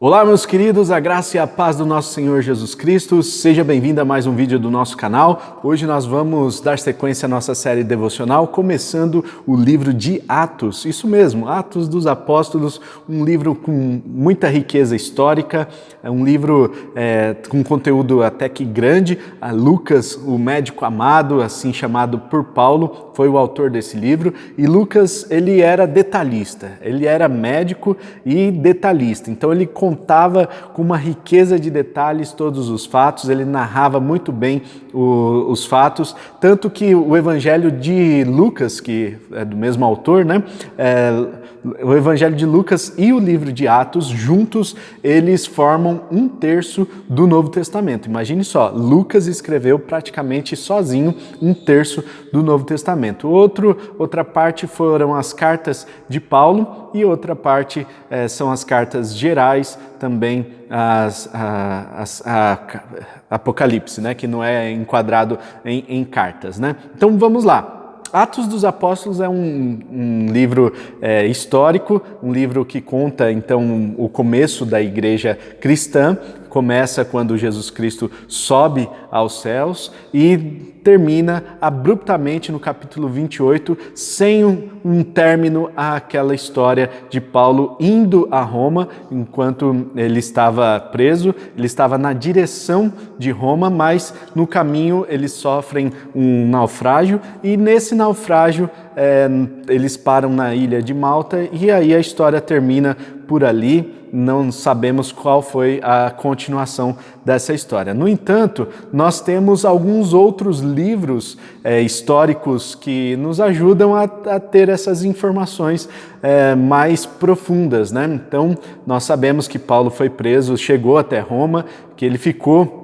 Olá, meus queridos, a graça e a paz do nosso Senhor Jesus Cristo. Seja bem-vindo a mais um vídeo do nosso canal. Hoje nós vamos dar sequência à nossa série devocional, começando o livro de Atos. Isso mesmo, Atos dos Apóstolos, um livro com muita riqueza histórica, é um livro com conteúdo até que grande. Lucas, o médico amado, assim chamado por Paulo, foi o autor desse livro. E Lucas, ele era detalhista, ele era médico e detalhista. Então ele contava com uma riqueza de detalhes todos os fatos, ele narrava muito bem os fatos, tanto que o Evangelho de Lucas, que é do mesmo autor, né? O Evangelho de Lucas e o livro de Atos, juntos, eles formam 1/3 do Novo Testamento. Imagine só, Lucas escreveu praticamente sozinho 1/3 do Novo Testamento. Outra parte foram as cartas de Paulo e outra parte são as cartas gerais, também Apocalipse, né, que não é enquadrado em cartas, né? Então vamos lá. Atos dos Apóstolos é um livro histórico, um livro que conta então o começo da igreja cristã. Começa quando Jesus Cristo sobe aos céus e termina abruptamente no capítulo 28, sem um término àquela história de Paulo indo a Roma, enquanto ele estava preso, ele estava na direção de Roma, mas no caminho eles sofrem um naufrágio e nesse naufrágio eles param na ilha de Malta e aí a história termina por ali. Não sabemos qual foi a continuação dessa história. No entanto, nós temos alguns outros livros históricos que nos ajudam a ter essas informações mais profundas, né? Então, nós sabemos que Paulo foi preso, chegou até Roma, que ele ficou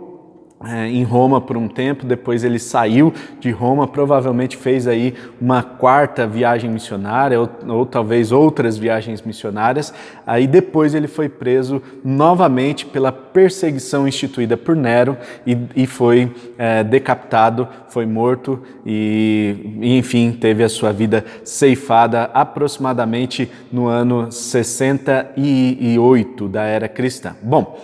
em Roma por um tempo, depois ele saiu de Roma, provavelmente fez aí uma 4ª viagem missionária ou talvez outras viagens missionárias, aí depois ele foi preso novamente pela perseguição instituída por Nero e foi decapitado, foi morto e enfim, teve a sua vida ceifada aproximadamente no ano 68 da era cristã. Bom,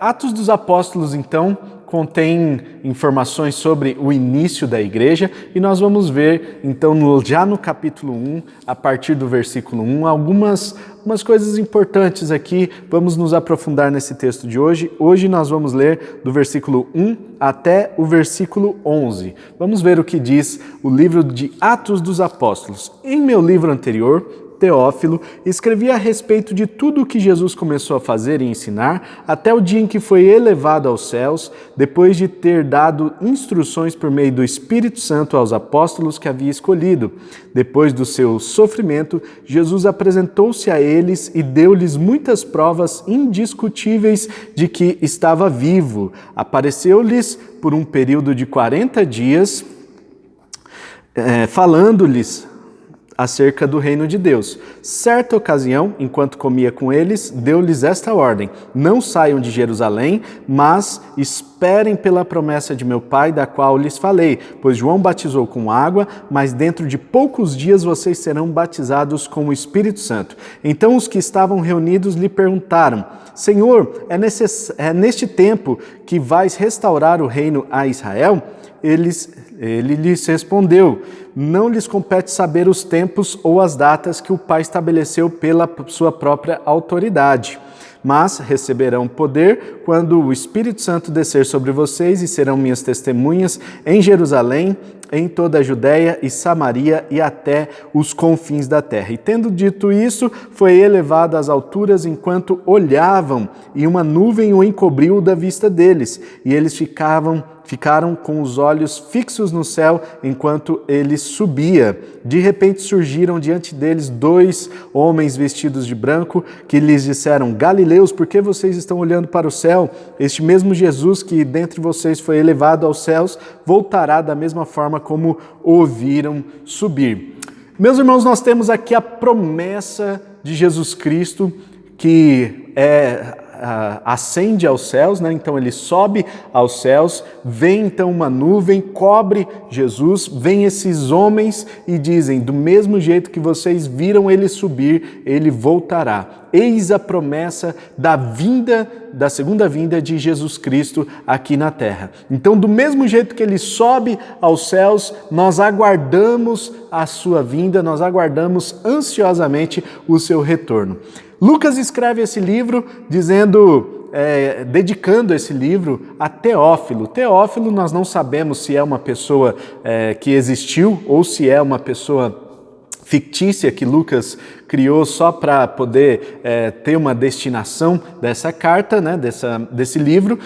Atos dos Apóstolos, então, contém informações sobre o início da igreja e nós vamos ver, então, já no capítulo 1, a partir do versículo 1, algumas coisas importantes aqui. Vamos nos aprofundar nesse texto de hoje. Hoje nós vamos ler do versículo 1 até o versículo 11. Vamos ver o que diz o livro de Atos dos Apóstolos. Em meu livro anterior, Teófilo, escrevi a respeito de tudo o que Jesus começou a fazer e ensinar até o dia em que foi elevado aos céus, depois de ter dado instruções por meio do Espírito Santo aos apóstolos que havia escolhido. Depois do seu sofrimento, Jesus apresentou-se a eles e deu-lhes muitas provas indiscutíveis de que estava vivo. Apareceu-lhes por um período de 40 dias, falando-lhes acerca do reino de Deus. Certa ocasião, enquanto comia com eles, deu-lhes esta ordem: não saiam de Jerusalém, mas esperem pela promessa de meu Pai, da qual lhes falei, pois João batizou com água, mas dentro de poucos dias vocês serão batizados com o Espírito Santo. Então os que estavam reunidos lhe perguntaram: Senhor, é neste tempo que vais restaurar o reino a Israel? Ele lhes respondeu: não lhes compete saber os tempos ou as datas que o Pai estabeleceu pela sua própria autoridade. Mas receberão poder quando o Espírito Santo descer sobre vocês e serão minhas testemunhas em Jerusalém, em toda a Judéia e Samaria e até os confins da terra. E tendo dito isso, foi elevado às alturas enquanto olhavam, e uma nuvem o encobriu da vista deles, e eles ficaram com os olhos fixos no céu enquanto ele subia. De repente surgiram diante deles 2 homens vestidos de branco que lhes disseram: Galileus, por que vocês estão olhando para o céu? Este mesmo Jesus que dentre vocês foi elevado aos céus voltará da mesma forma como o viram subir. Meus irmãos, nós temos aqui a promessa de Jesus Cristo, que é ascende aos céus, né? Então ele sobe aos céus, vem então uma nuvem, cobre Jesus, vem esses homens e dizem, do mesmo jeito que vocês viram ele subir, ele voltará. Eis a promessa da segunda vinda de Jesus Cristo aqui na terra. Então, do mesmo jeito que ele sobe aos céus, nós aguardamos a sua vinda, nós aguardamos ansiosamente o seu retorno. Lucas escreve esse livro dedicando esse livro a Teófilo. Teófilo, nós não sabemos se é uma pessoa que existiu ou se é uma pessoa fictícia que Lucas criou só para poder ter uma destinação dessa carta, né, desse livro.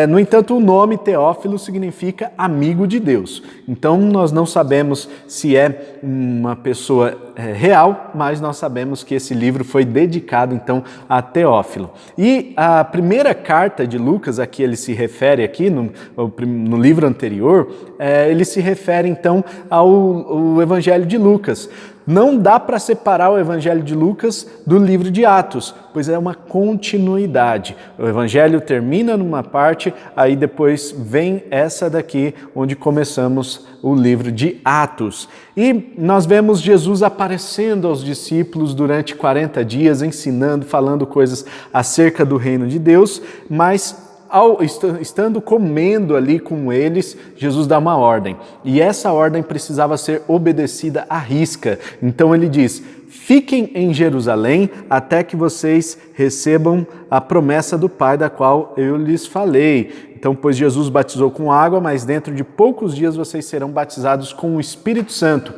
No entanto, o nome Teófilo significa amigo de Deus. Então, nós não sabemos se é uma pessoa real, mas nós sabemos que esse livro foi dedicado, então, a Teófilo. E a primeira carta de Lucas, a que ele se refere aqui, no livro anterior, ele se refere, então, ao Evangelho de Lucas. Não dá para separar o Evangelho de Lucas do livro de Atos, pois é uma continuidade. O Evangelho termina numa parte, aí depois vem essa daqui, onde começamos o livro de Atos. E nós vemos Jesus aparecendo aos discípulos durante 40 dias, ensinando, falando coisas acerca do reino de Deus, mas estando comendo ali com eles, Jesus dá uma ordem. E essa ordem precisava ser obedecida à risca. Então ele diz, fiquem em Jerusalém até que vocês recebam a promessa do Pai da qual eu lhes falei. Então, pois Jesus batizou com água, mas dentro de poucos dias vocês serão batizados com o Espírito Santo.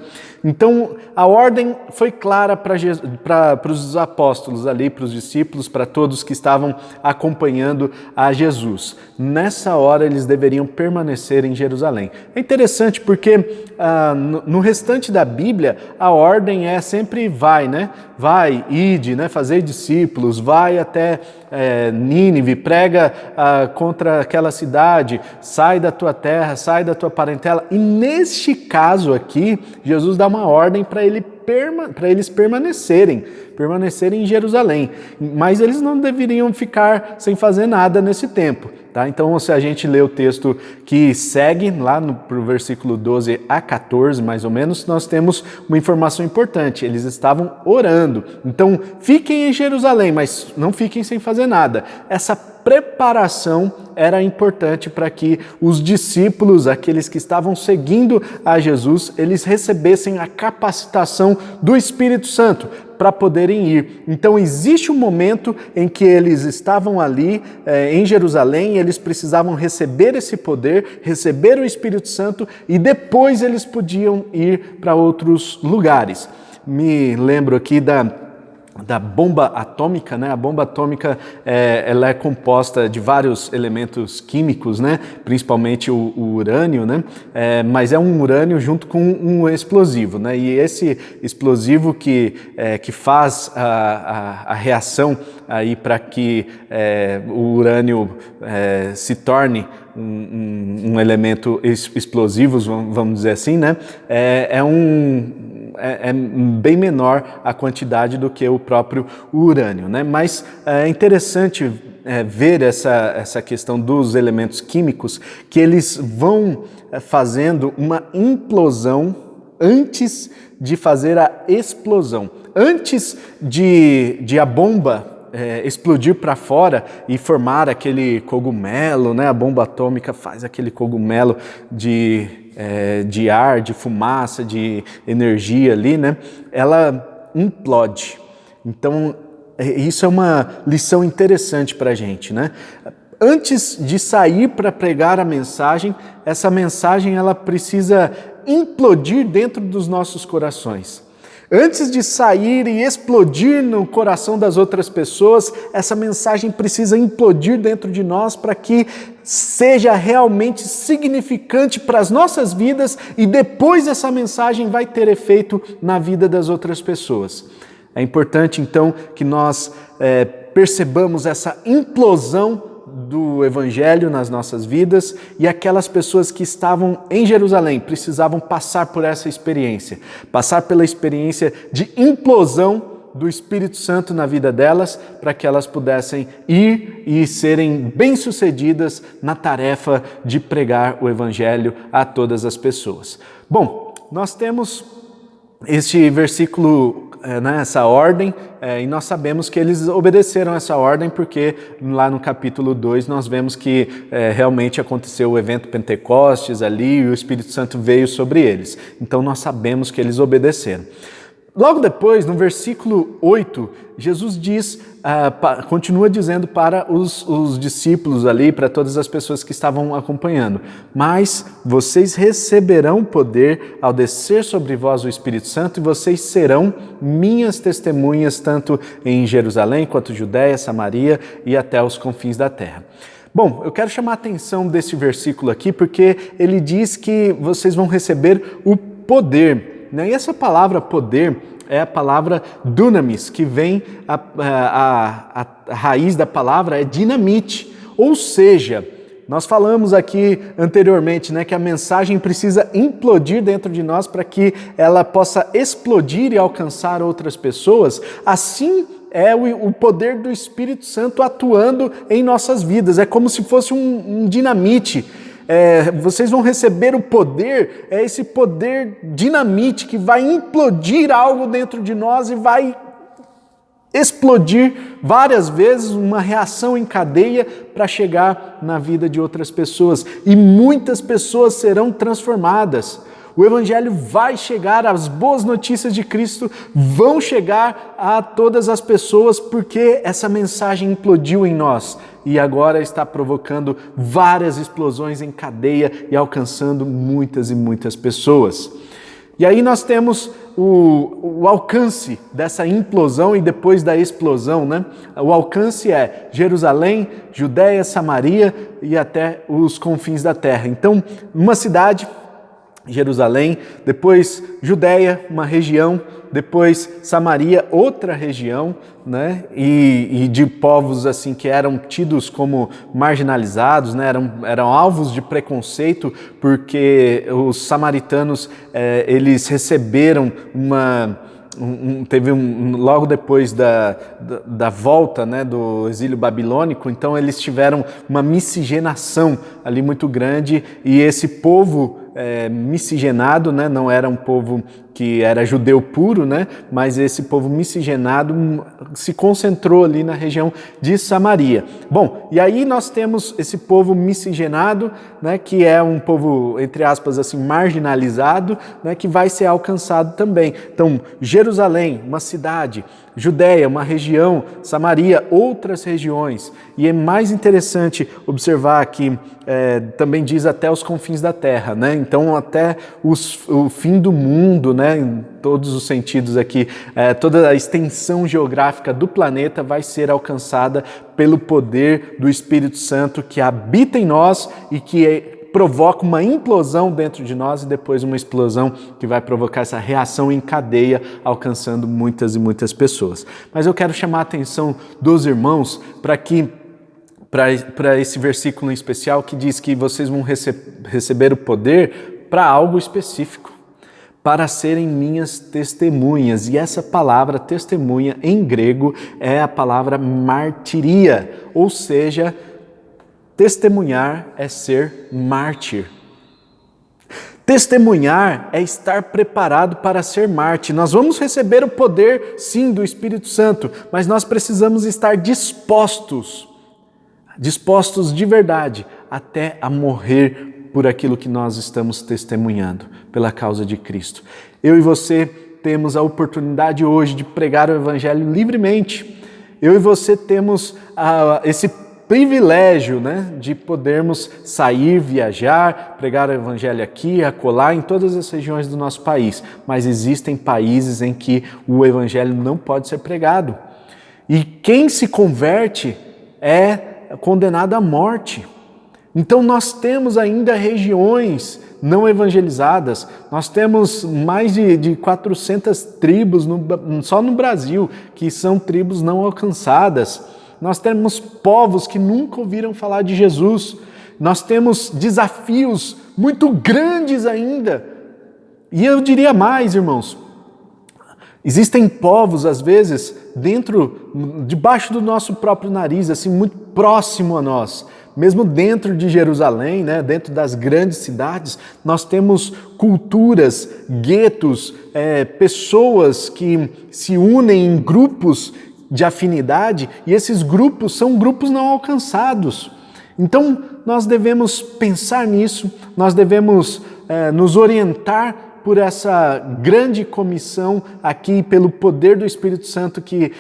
Então, a ordem foi clara para os apóstolos ali, para os discípulos, para todos que estavam acompanhando a Jesus. Nessa hora, eles deveriam permanecer em Jerusalém. É interessante porque no restante da Bíblia, a ordem é sempre vai, né? Vai, ide, né? Fazer discípulos, vai até Nínive, prega contra aquela cidade, sai da tua terra, sai da tua parentela. E neste caso aqui, Jesus dá uma ordem para eles permanecerem em Jerusalém. Mas eles não deveriam ficar sem fazer nada nesse tempo. Tá? Então, se a gente lê o texto que segue, lá pro versículo 12 a 14, mais ou menos, nós temos uma informação importante. Eles estavam orando. Então, fiquem em Jerusalém, mas não fiquem sem fazer nada. Essa preparação era importante para que os discípulos, aqueles que estavam seguindo a Jesus, eles recebessem a capacitação do Espírito Santo para poderem ir. Então existe um momento em que eles estavam ali em Jerusalém, eles precisavam receber esse poder, receber o Espírito Santo e depois eles podiam ir para outros lugares. Me lembro aqui da bomba atômica, né? A bomba atômica ela é composta de vários elementos químicos, né? Principalmente o urânio, né? Mas é um urânio junto com um explosivo, né? E esse explosivo que faz a reação aí para que o urânio se torne um elemento explosivo, vamos dizer assim, né? É bem menor a quantidade do que o próprio urânio, né? Mas é interessante ver essa questão dos elementos químicos, que eles vão fazendo uma implosão antes de fazer a explosão. Antes de a bomba explodir para fora e formar aquele cogumelo, né? A bomba atômica faz aquele cogumelo de ar, de fumaça, de energia ali, né? Ela implode. Então, isso é uma lição interessante para a gente, né? Antes de sair para pregar a mensagem, essa mensagem ela precisa implodir dentro dos nossos corações. Antes de sair e explodir no coração das outras pessoas, essa mensagem precisa implodir dentro de nós para que seja realmente significante para as nossas vidas e depois essa mensagem vai ter efeito na vida das outras pessoas. É importante, então, que nós percebamos essa implosão do Evangelho nas nossas vidas e aquelas pessoas que estavam em Jerusalém precisavam passar por essa experiência, passar pela experiência de implosão do Espírito Santo na vida delas, para que elas pudessem ir e serem bem-sucedidas na tarefa de pregar o Evangelho a todas as pessoas. Bom, nós temos este versículo, essa ordem, e nós sabemos que eles obedeceram essa ordem porque lá no capítulo 2 nós vemos que realmente aconteceu o evento Pentecostes ali e o Espírito Santo veio sobre eles. Então nós sabemos que eles obedeceram. Logo depois, no versículo 8, Jesus diz, continua dizendo para os discípulos ali, para todas as pessoas que estavam acompanhando: mas vocês receberão poder ao descer sobre vós o Espírito Santo e vocês serão minhas testemunhas tanto em Jerusalém quanto Judéia, Samaria e até os confins da terra. Bom, eu quero chamar a atenção desse versículo aqui porque ele diz que vocês vão receber o poder. E essa palavra poder é a palavra dunamis, que vem, a raiz da palavra é dinamite, ou seja, nós falamos aqui anteriormente, que a mensagem precisa implodir dentro de nós para que ela possa explodir e alcançar outras pessoas. Assim é o poder do Espírito Santo atuando em nossas vidas, é como se fosse um dinamite. Vocês vão receber o poder, esse poder dinamite que vai implodir algo dentro de nós e vai explodir várias vezes, uma reação em cadeia para chegar na vida de outras pessoas. E muitas pessoas serão transformadas. O Evangelho vai chegar, as boas notícias de Cristo vão chegar a todas as pessoas porque essa mensagem implodiu em nós e agora está provocando várias explosões em cadeia e alcançando muitas e muitas pessoas. E aí nós temos o alcance dessa implosão e depois da explosão, O alcance é Jerusalém, Judéia, Samaria e até os confins da terra. Então, uma cidade, Jerusalém, depois Judéia, uma região, depois Samaria, outra região, e de povos assim que eram tidos como marginalizados, eram alvos de preconceito, porque os samaritanos eles receberam logo depois da volta do exílio babilônico, então eles tiveram uma miscigenação ali muito grande, e esse povo miscigenado, não era um povo que era judeu puro, mas esse povo miscigenado se concentrou ali na região de Samaria. Bom, e aí nós temos esse povo miscigenado, que é um povo, entre aspas, assim, marginalizado, que vai ser alcançado também. Então, Jerusalém, uma cidade, Judéia, uma região, Samaria, outras regiões. E é mais interessante observar que também diz até os confins da terra, Então, até o fim do mundo, em todos os sentidos aqui, toda a extensão geográfica do planeta vai ser alcançada pelo poder do Espírito Santo que habita em nós e que provoca uma implosão dentro de nós e depois uma explosão que vai provocar essa reação em cadeia, alcançando muitas e muitas pessoas. Mas eu quero chamar a atenção dos irmãos para esse versículo em especial que diz que vocês vão receber o poder para algo específico, para serem minhas testemunhas. E essa palavra testemunha em grego é a palavra martiria, ou seja, testemunhar é ser mártir. Testemunhar é estar preparado para ser mártir. Nós vamos receber o poder, sim, do Espírito Santo, mas nós precisamos estar dispostos de verdade, até a morrer por aquilo que nós estamos testemunhando, pela causa de Cristo. Eu e você temos a oportunidade hoje de pregar o Evangelho livremente. Eu e você temos esse privilégio, de podermos sair, viajar, pregar o Evangelho aqui, acolá, em todas as regiões do nosso país. Mas existem países em que o Evangelho não pode ser pregado. E quem se converte é condenado à morte. Então nós temos ainda regiões não evangelizadas, nós temos mais de 400 tribos só no Brasil, que são tribos não alcançadas. Nós temos povos que nunca ouviram falar de Jesus. Nós temos desafios muito grandes ainda. E eu diria mais, irmãos, Existem povos, às vezes, debaixo do nosso próprio nariz, assim, muito próximo a nós. Mesmo dentro de Jerusalém, né, dentro das grandes cidades, nós temos culturas, guetos, pessoas que se unem em grupos de afinidade, e esses grupos são grupos não alcançados. Então, nós devemos pensar nisso, nós devemos nos orientar por essa grande comissão aqui, pelo poder do Espírito Santo que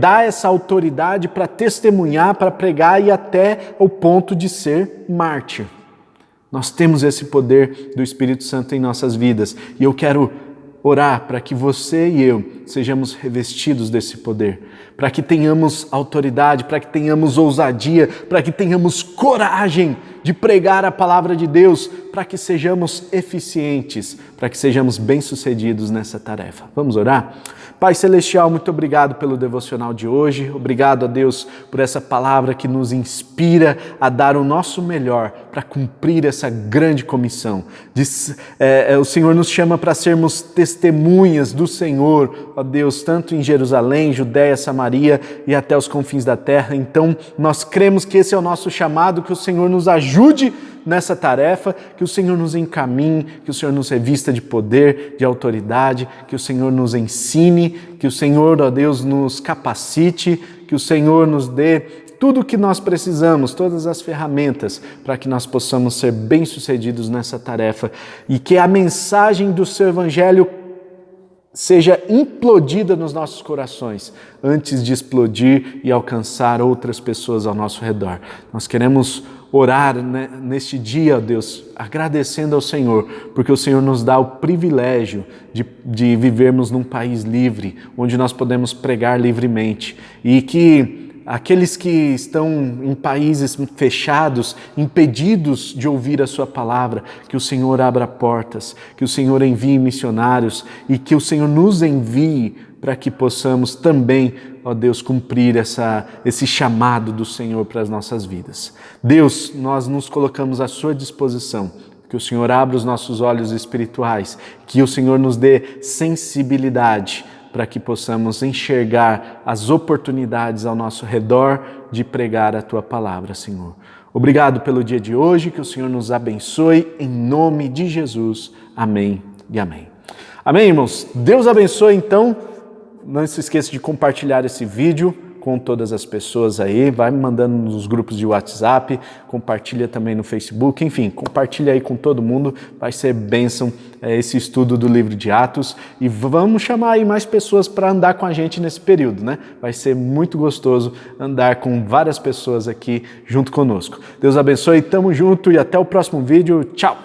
dá essa autoridade para testemunhar, para pregar e até o ponto de ser mártir. Nós temos esse poder do Espírito Santo em nossas vidas e eu quero orar para que você e eu sejamos revestidos desse poder, para que tenhamos autoridade, para que tenhamos ousadia, para que tenhamos coragem de pregar a palavra de Deus, para que sejamos eficientes, para que sejamos bem-sucedidos nessa tarefa. Vamos orar? Pai Celestial, muito obrigado pelo devocional de hoje. Obrigado a Deus por essa palavra que nos inspira a dar o nosso melhor para cumprir essa grande comissão. O Senhor nos chama para sermos testemunhas do Senhor, ó Deus, tanto em Jerusalém, Judéia, Samaria e até os confins da terra. Então, nós cremos que esse é o nosso chamado, que o Senhor nos ajude nessa tarefa, que o Senhor nos encaminhe, que o Senhor nos revista de poder, de autoridade, que o Senhor nos ensine, que o Senhor, ó Deus, nos capacite, que o Senhor nos dê tudo o que nós precisamos, todas as ferramentas para que nós possamos ser bem-sucedidos nessa tarefa e que a mensagem do seu Evangelho seja implodida nos nossos corações antes de explodir e alcançar outras pessoas ao nosso redor. Nós queremos orar neste dia, ó Deus, agradecendo ao Senhor, porque o Senhor nos dá o privilégio de vivermos num país livre, onde nós podemos pregar livremente e que aqueles que estão em países fechados, impedidos de ouvir a sua palavra, que o Senhor abra portas, que o Senhor envie missionários e que o Senhor nos envie para que possamos também, ó Deus, cumprir esse chamado do Senhor para as nossas vidas. Deus, nós nos colocamos à sua disposição, que o Senhor abra os nossos olhos espirituais, que o Senhor nos dê sensibilidade para que possamos enxergar as oportunidades ao nosso redor de pregar a Tua palavra, Senhor. Obrigado pelo dia de hoje, que o Senhor nos abençoe, em nome de Jesus. Amém e amém. Amém, irmãos? Deus abençoe, então. Não se esqueça de compartilhar esse vídeo com todas as pessoas aí, vai me mandando nos grupos de WhatsApp, compartilha também no Facebook, enfim, compartilha aí com todo mundo, vai ser bênção esse estudo do livro de Atos e vamos chamar aí mais pessoas para andar com a gente nesse período, né? Vai ser muito gostoso andar com várias pessoas aqui junto conosco. Deus abençoe, tamo junto e até o próximo vídeo, tchau!